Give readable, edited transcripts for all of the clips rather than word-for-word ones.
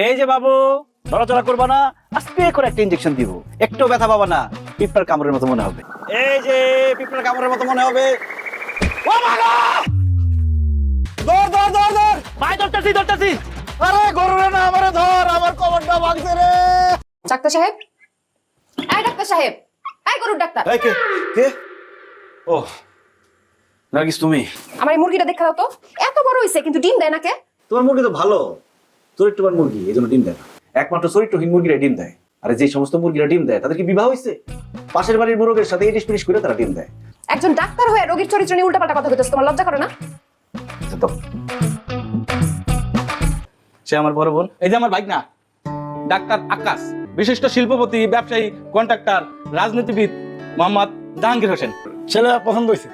এই যে বাবু, নড়াচড়া করবা না, আস্তে করে একটা ইনজেকশন দিব, একটু ব্যথা পাবা না, পিঁপড়ার কামড়ের মতো মনে হবে। এই যে পিঁপড়ার কামড়ের মতো মনে হবে। ও বাবা! দৌড় দৌড় দৌড় দৌড়! ভাই ধরতেছি। আরে গরুরে না, আমারে ধর, আমার কবরটা ভাঙছে রে। ডাক্তার সাহেব, এই ডাক্তার সাহেব, এই গরুর ডাক্তার। এই কে কে? ও নার্গিস, তুমি? আমার এই মুরগিটা দেখা দাও তো, এত বড় হইছে কিন্তু ডিম দেয় না কে? তোমার মুরগি তো ভালো, চরিত্রবান মুরগি, এই জন্য ডিম দেয় না। একমাত্র চরিত্রহীন মুরগিরা ডিম দেয়। আর যে সমস্ত মুরগিরা ডিম দেয় তাদের কি বিবাহ হয়েছে? পাশের বাড়ির মুরগের সাথে ইটিশ পিটিশ করে তারা ডিম দেয়। একজন ডাক্তার হয়ে রোগীর চরিত্র নিয়ে উল্টাপাল্টা কথা কইতেছ, তোমার লজ্জা করে না? তো সে আমার বড় বোন। এই যে আমার বাইক না, ডাক্তার আকাশ, বিশিষ্ট শিল্পপতি, ব্যবসায়ী, কন্ট্রাক্টর, রাজনীতিবিদ মোহাম্মদ জাহাঙ্গীর হোসেন। ছেলে পছন্দ হয়েছে?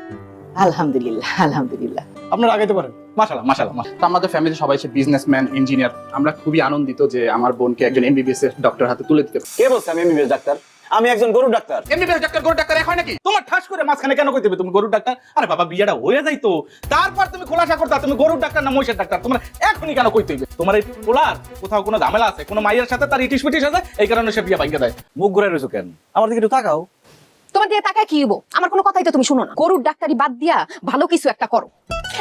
আলহামদুলিল্লাহ আলহামদুলিল্লাহ। আপনারা আগাইতে পারেন। মাশাআল্লাহ মাশাআল্লাহ। তো আমাদের ফ্যামিলি সবাই বিজনেসম্যান, ইঞ্জিনিয়ার। আমরা খুবই আনন্দিত যে আমার বোনকে একজন এমবিবিএস এর ডক্টর হাতে তুলে দিতে। কে বলছে আমি এমবিবিএস ডাক্তার? আমি একজন গরু ডাক্তার। এমবিবিএস ডাক্তার গরু ডাক্তার এক হয় নাকি? তোমার ঠাস করে মাঝখানে কেন কইতে হবে তুমি গরুর ডাক্তার? আরে বাবা, বিয়েটা হয়ে যাইতো, তারপর তুমি খোলাসা করতে তুমি গরুর ডাক্তার না মহিষের ডাক্তার। তোমার এখনই কেন কইতে হবে? তোমার এই পোলার কোথাও কোনো ঝামেলা আছে, কোনো মাইয়ের সাথে তার ইটিশ পিটিশ আছে, এই কারণে সে বিয়ে ভাঙিয়ে দেয়। মুখ ঘুরে রয়েছো কেন? আমার দিকে একটু তাকাও। তোমার দিয়ে তাকায় কি হইব? আমার কোনো কথাই তো তুমি শুনো না। গরুর ডাক্তারি বাদ দিয়া ভালো কিছু একটা করো।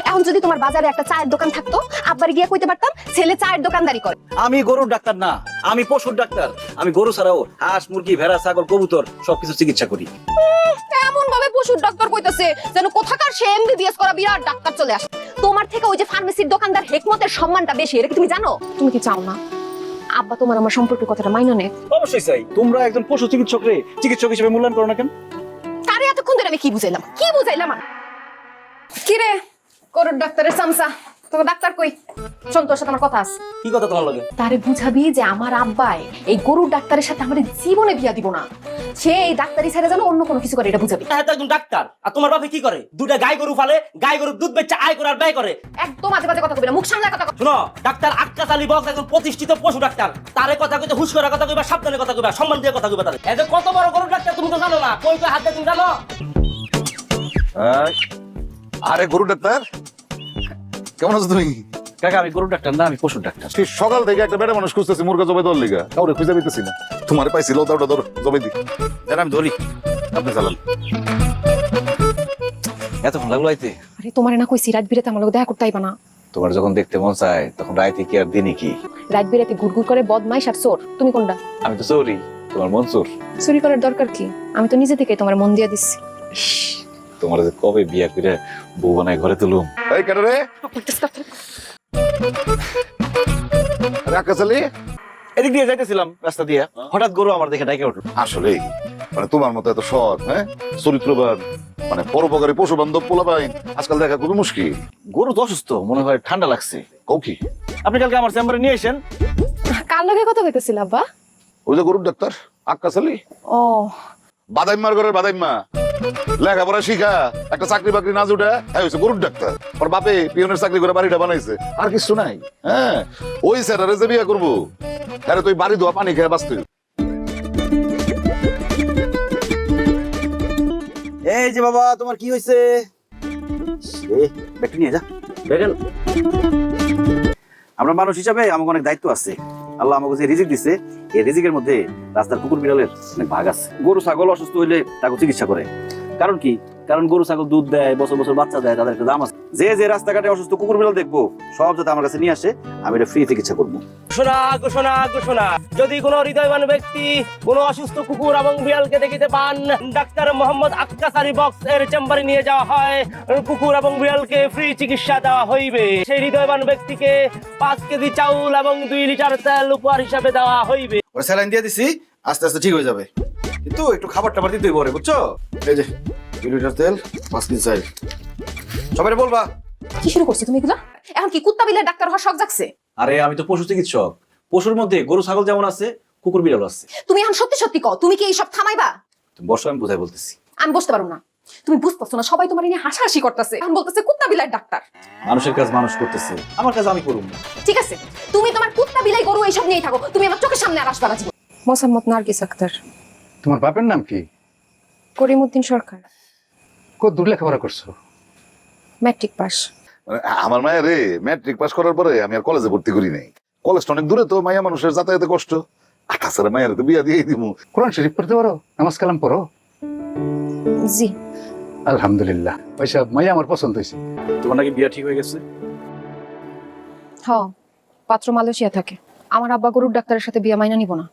এখন যদি তোমার বাজারে একটা চায়ের দোকান থাকতো, আব্বার গিয়ে কইতে পারতাম ছেলে চায়ের দোকানদারি করে। আমি গরুর ডাক্তার না, আমি পশুর ডাক্তার। আমি গরু ছাড়াও হাঁস, মুরগি, ভেড়া, ছাগল, কবুতর সবকিছু চিকিৎসা করি। এমন ভাবে পশুর ডাক্তার কইতাছে যেন কোথাকার সে এমবিবিএস করা বিরাট ডাক্তার চলে আসে। তোমার থেকে ওই যে ফার্মেসির দোকানদার হেকমতের সম্মানটা বেশি, এটা কি তুমি জানো? তুমি কি চাও না আব্বা তোমার আমার সম্পর্কের কথাটা মাইনা নেক? অবশ্যই চাই। তোমরা একজন পশু চিকিৎসক রে চিকিৎসক হিসেবে মূল্যায়ন করো না কেন? তারে এতক্ষণ ধরে আমি কি বুঝাইলাম কি রে গরুর ডাক্তারের সামসা, তোমার ডাক্তার কই? শোন, তোর সাথে আমার কথা আছে। কি কথা তোমার লাগে? তারে বুঝাবি যে আমার আব্বাই এই গরুর ডাক্তারের সাথে আমাদের জীবনে বিয়া দিব না। সে এই ডাক্তারি ছেড়ে যেন অন্য কোনো কিছু করে, এটা বুঝাবি। হ্যাঁ, তো একজন ডাক্তার। আর তোমার বাপে কি করে? দুটা গাই গরু ফালে, গাই গরুর দুধ বেচে আয় করে আর ব্যয় করে। একদম আজে বাজে কথা কবি না, মুখ সামলায় কথা কও। শুনো, ডাক্তার আক্কাস আলী বক্স একজন প্রতিষ্ঠিত পশু ডাক্তার। তারে কথা কইতে হুশ করে কথা কইবা, সাবধানে কথা কইবা, সম্মান দিয়ে কথা কইবা। তারে এই যে কত বড় গরুর ডাক্তার তুমি তো জানো না, কই কই হাত দিয়ে তুমি জানো? আরে গরু ডাক্তার, কেমন আছো তুমি? কাকা, আমি গরুর ডাক্তার না, আমি পশুর ডাক্তার। সেই সকাল থেকে একটা বেটা মানুষ খুঁজতেছি মুরগা জবাই দেওয়ার লিগা, কাউরে খুঁজে পেতেছি না। তোমারে পাইছিল, ওটা ধর জবাই দি। আমি ধরি, আপনি চালান। এতক্ষণ লাগলো আইতে? আরে তোমারে না কইছি রাত বিরাতে আমার লগে দেখা করতে আইবা না। তোমার যখন দেখতে মন চায় তখন রাইতে কি আর দিনে কি? রাত বিরাতে ঘুরঘুর করে বদমাইশ আর চোর। তুমি কোনটা? আমি তো চোরি, তোমার মনসুর। চুরি করার দরকার কি? আমি তো নিজে থেকে তোমার মন দিয়া দিচ্ছি। তোমার যে কবে বিয়া করে বউ বানায় ঘরে তুলুম। এই কেন রে? আরে আকাশ আলী, এদিক দিয়ে যাইতেছিলাম রাস্তা দিয়ে, হঠাৎ গরু আমার দেখে ডাকে উঠলো। আসলে মানে তোমার মতো এত সৎ, হ্যাঁ, চরিত্রবান, মানে পরোপকারী পশু বান্ধব পোলাপাইন আজকাল দেখা খুবই মুশকিল। গরু তো অসুস্থ, মনে হয় ঠান্ডা লাগছে। কও কি? আপনি কালকে আমার চেম্বারে নিয়ে আসেন। কার লগে কথা কইতেছিল আব্বা? ওই যে গরুর ডাক্তার আকাশ আলী, ও বাদাইম্মার ঘরের বাদাইম্মা, লেখাপড়া শিখা একটা চাকরি বাকরি না জুটে হয়েছে গরুর ডাক্তার। ওর বাপে পিয়নের চাকরি করে বাড়িটা বানাইছে, আর কিছু নাই। হ্যাঁ, ওই স্যারারে যে বিয়ে করবো, আরে তুই বাড়ি ধোয়া পানি খেয়ে বাঁচতে। এই যে বাবা, তোমার কি হয়েছে? ব্যাগটা নিয়ে যা। দেখেন, আমরা মানুষ হিসাবে আমাকে অনেক দায়িত্ব আছে। আল্লাহ আমাকে যে রিজিক দিছে, এই রিজিকের মধ্যে রাস্তার কুকুর বিড়ালের অনেক ভাগ আছে। গরু ছাগল অসুস্থ হইলে তাকে চিকিৎসা করে। কারণ কি? কারণ গরু ছাগল দুধ দেয়, বছর বছর বাচ্চা দেয়, তাদের একটা দাম আছে। যে যে রাস্তাঘাটে অসুস্থ কুকুর বিড়াল দেখবো, সব যাতে আমার কাছে নিয়ে আসে, আমি এটা ফ্রি চিকিৎসা করবো। ঘোষণা ঘোষণা ঘোষণা, যদি কোনো হৃদয়বান ব্যক্তি কোনো অসুস্থ কুকুর এবং বিড়ালকে দেখিতে পান, ডাক্তার মোহাম্মদ আক্কাস আলী বক্স এর চেম্বারে নিয়ে যাওয়া হয়। কুকুর এবং বিড়ালকে ফ্রি চিকিৎসা দেওয়া হইবে। সেই হৃদয়বান ব্যক্তিকে 5 কেজি চাউল এবং 2 লিটার তেল উপহার হিসাবে দেওয়া হইবে। ওরা স্যালাইন দিয়ে দিছি, আস্তে আস্তে ঠিক হয়ে যাবে, কিন্তু একটু খাবার টাবার দিতে হবে, বুঝছো? এই যে 2 লিটার তেল, 5 কেজি চাল, সবাই বলবা। কি শুরু করছো তুমি এগুলা? এখন কি কুত্তা বিলের ডাক্তার হওয়ার শখ জাগছে? আরে আমি তো পশু চিকিৎসক। পশুর মধ্যে গরু ছাগল যেমন আছে, কুকুর বিড়াল আছে। তুমি এখন সত্যি সত্যি কও, তুমি কি এই সব থামাইবা? তুমি বসো, আমি বুঝাই বলতেছি। আমি বসতে পারবো না। তুমি বুঝতেছো না, সবাই তোমার নিয়ে হাসাহাসি করতেছে। এখন বলতেছে কুত্তা বিলাই ডাক্তার। মানুষের কাজ মানুষ করতেছে, আমার কাজ আমি করুম। ঠিক আছে, তুমি তোমার কুত্তা বিলাই গরু এইসব নিয়েই থাকো, তুমি আমার চোখের সামনে আর আসবা না। মোসাম্মদ নার্গিস আক্তার। তোমার বাপের নাম কি? করিমউদ্দিন সরকার। কত দূর লেখাপড়া করছো? Matric pass. মানে আমার মায়ের রে ম্যাট্রিক পাস করার পরে আমি আর কলেজে ভর্তি করি নাই। কলেজটা অনেক দূরে তো, মাইয়া মানুষের যাতায়াতে কষ্ট। আর তাছাড়া মায়ের তো বিয়া দিয়ে দিব। কোরআন শরীফ পড়তে পারো, নামাজ কালাম পড়ো? জি। আলহামদুলিল্লাহ, ওইসব মাইয়া আমার পছন্দ হয়েছে। তোমার নাকি বিয়া ঠিক হয়ে গেছে? হ, পাত্র মালয়েশিয়া থাকে। আমার আব্বা গরুর ডাক্তারের সাথে বিয়া মাইনা নিব না।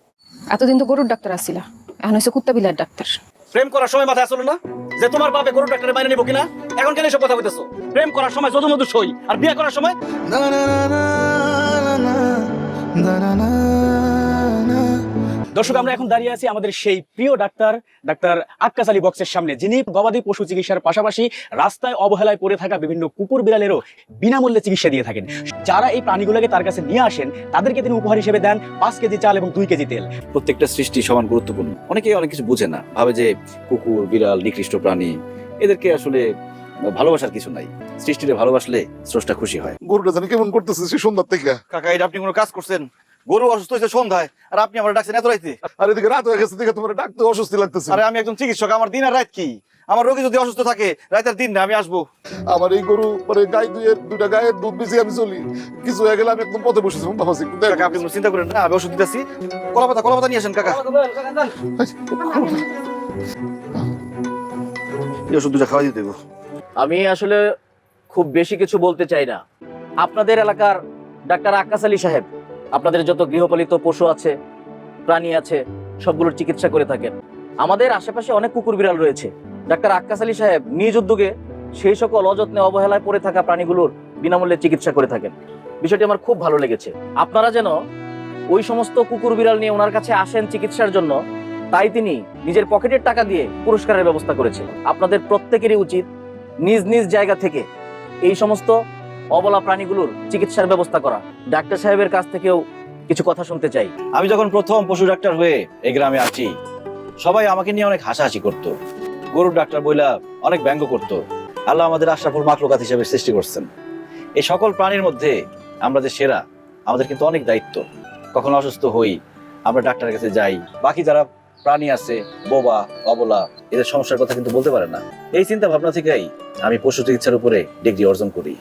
এতদিন তো গরুর ডাক্তার আসছিলা, এখন হচ্ছে কুত্তা বিলার ডাক্তার। প্রেম করার সময় মাথায় আসলো না যে তোমার বাপে গরুর ডাক্তারে মাইনে নিব কিনা? এখন কেন এসব কথা বলতেছো? প্রেম করার সময় যদু মধু সই, আর বিয়ে করার সময় দর্শক, আমরা এখন দাঁড়িয়ে আছি আমাদের সেই প্রিয় ডাক্তার ডাক্তার আক্কাস আলী বক্সের সামনে, যিনি গবাদি পশু চিকিৎসার পাশাপাশি রাস্তায় অবহেলায় পড়ে থাকা বিভিন্ন কুকুর বিড়ালেরও বিনামূল্যে চিকিৎসা দিয়ে থাকেন। যারা এই প্রাণীগুলোকে তার কাছে নিয়ে আসেন তাদেরকে তিনি উপহার হিসেবে দেন 5 কেজি চাল এবং 2 কেজি তেল। প্রত্যেকটা সৃষ্টি সমান গুরুত্বপূর্ণ। অনেকেই অনেক কিছু বুঝে না, ভাবে যে কুকুর বিড়াল নিকৃষ্ট প্রাণী, এদেরকে আসলে ভালোবাসার কিছু নাই। সৃষ্টিতে ভালোবাসলে স্রষ্টা খুশি হয়। গরুটা জানি কেমন করতেছে সে সুন্দর থেকে। কাকা, এটা আপনি কোনো কাজ করছেন? গরু অসুস্থ হয়েছে সন্ধ্যায়, আর আপনি আমার ডাকছেন এত রাইতে? আর এদিকে রাত হয়ে গেছে, দেখে তোমার ডাকতে অস্বস্তি লাগতেছে। আরে আমি একজন চিকিৎসক, আমার দিন আর রাত কি? আমার রোগী যদি অসুস্থ থাকে রাতের দিন না আমি আসবো? আমার এই গরু মানে গাই দুইটা গায়ের দুধ বেশি আমি চলি, কিছু হয়ে গেলে আমি একদম পথে বসেছি। কাকা, আপনি কোনো চিন্তা করেন না, আমি ওষুধ দিতেছি। কলাপাতা নিয়ে আসেন কাকা। এই ওষুধ দুটা খাওয়াই দেবো। আমি আসলে খুব বেশি কিছু বলতে চাই না। আপনাদের এলাকার ডাক্তার আক্কাস আলী সাহেব আপনাদের যত গৃহপালিত পশু আছে, প্রাণী আছে, সবগুলোর চিকিৎসা করে থাকেন। আমাদের আশেপাশে অনেক কুকুর বিড়াল রয়েছে। ডাক্তার আক্কাস আলী সাহেব নিজ উদ্যোগে সেই সকল অযত্নে অবহেলায় পড়ে থাকা প্রাণীগুলোর বিনামূল্যে চিকিৎসা করে থাকেন। বিষয়টি আমার খুব ভালো লেগেছে। আপনারা যেন ওই সমস্ত কুকুর বিড়াল নিয়ে ওনার কাছে আসেন চিকিৎসার জন্য, তাই তিনি নিজের পকেটের টাকা দিয়ে পুরস্কারের ব্যবস্থা করেছেন। আপনাদের প্রত্যেকেরই উচিত নিজ নিজ জায়গা থেকে এই সমস্ত অবলা প্রাণীগুলোর চিকিৎসার ব্যবস্থা করা। ডাক্তার সাহেবের কাছ থেকেও কিছু কথা শুনতে চাই। আমি যখন প্রথম পশু ডাক্তার হয়ে এই গ্রামে আসি, সবাই আমাকে নিয়ে অনেক হাসাহাসি করতো, গরুর ডাক্তার বইলা অনেক ব্যঙ্গ করতো। আল্লাহ আমাদের আশরাফুল মাখলুকাত হিসেবে সৃষ্টি করছেন। এই সকল প্রাণীর মধ্যে আমরা যে সেরা, আমাদের কিন্তু অনেক দায়িত্ব। কখনো অসুস্থ হই, আমরা ডাক্তারের কাছে যাই। বাকি যারা প্রাণী আছে, বোবা অবলা, এদের সমস্যার কথা কিন্তু বলতে পারে না। এই চিন্তা ভাবনা থেকেই আমি পশু চিকিৎসার উপরে ডিগ্রি অর্জন করি।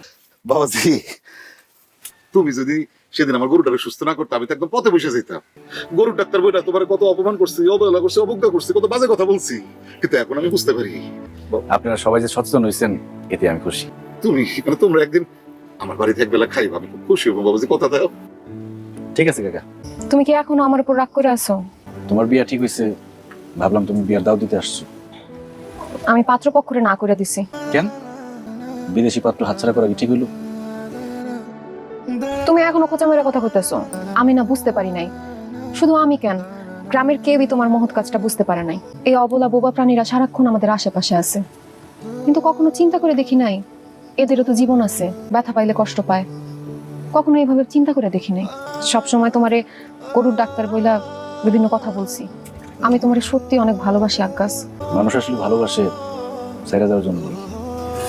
বাবাজি, তুমি যদি সেদিন আমার গরুটাকে সুস্থ না করতে, আমি তো একদম পথে বসে যেতাম। গরুর ডাক্তার বইটা তোমার কত অপমান করছি, অবহেলা করছি, অবজ্ঞা করছি, কত বাজে কথা বলছি, কিন্তু এখন আমি বুঝতে পারি। আপনারা সবাই যে সচেতন হয়েছেন, এতে আমি খুশি। তুমি মানে তোমরা একদিন আমার বাড়িতে একবেলা খাইবা, আমি খুব খুশি হবো। বাবাজি, কথা দাও। ঠিক আছে কাকা। তুমি কি এখনো আমার উপর রাগ করে আছো? তোমার বিয়া ঠিক হয়েছে, ভাবলাম তুমি বিয়ার দাও দিতে আসছো। আমি পাত্রপক্ষরে না করে দিছি। কেন? বিদেশি পাত্র হাতছাড়া করা কি ঠিক হইলো? তুমি এখনো খোঁচা মেরে কথা কইতেছো। আমি না বুঝতে পারি নাই। শুধু আমি কেন, গ্রামের কেউই তোমার মহৎ কাজটা বুঝতে পারে নাই। এই অবলা বোবা প্রাণীরা সারাক্ষণ আমাদের আশেপাশে আছে, কিন্তু কখনো চিন্তা করে দেখি নাই এদেরও তো জীবন আছে, ব্যথা পাইলে কষ্ট পায়। কখনো এইভাবে চিন্তা করে দেখি নাই। সবসময় তোমারে গরুর ডাক্তার বইলা বিভিন্ন কথা বলছি। আমি তোমারে সত্যি অনেক ভালোবাসি আক্কাস। মানুষ আসলে ভালোবাসে ছাইরা যাওয়ার জন্য।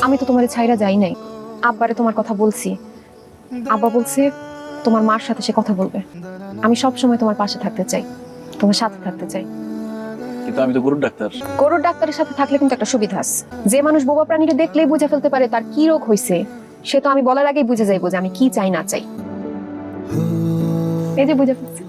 আমি তো তোমারে ছাইরা যাই নাই। আব্বারে তোমার কথা বলছি। আব্বা বলছে তোমার মার সাথে সে কথা বলবে। আমি সব সময় তোমার পাশে থাকতে চাই, তোমার সাথে থাকতে চাই। কিন্তু আমি তো গরুর ডাক্তার। গরুর ডাক্তারের সাথে থাকলে কিন্তু একটা সুবিধা আছে। যে মানুষ বোবা প্রাণীকে দেখলেই বুঝে ফেলতে পারে তার কি রোগ হয়েছে, সে তো আমি বলার আগেই বুঝে যাইবো যে আমি কি চাই না চাই। এই যে বুঝে ফেলছি।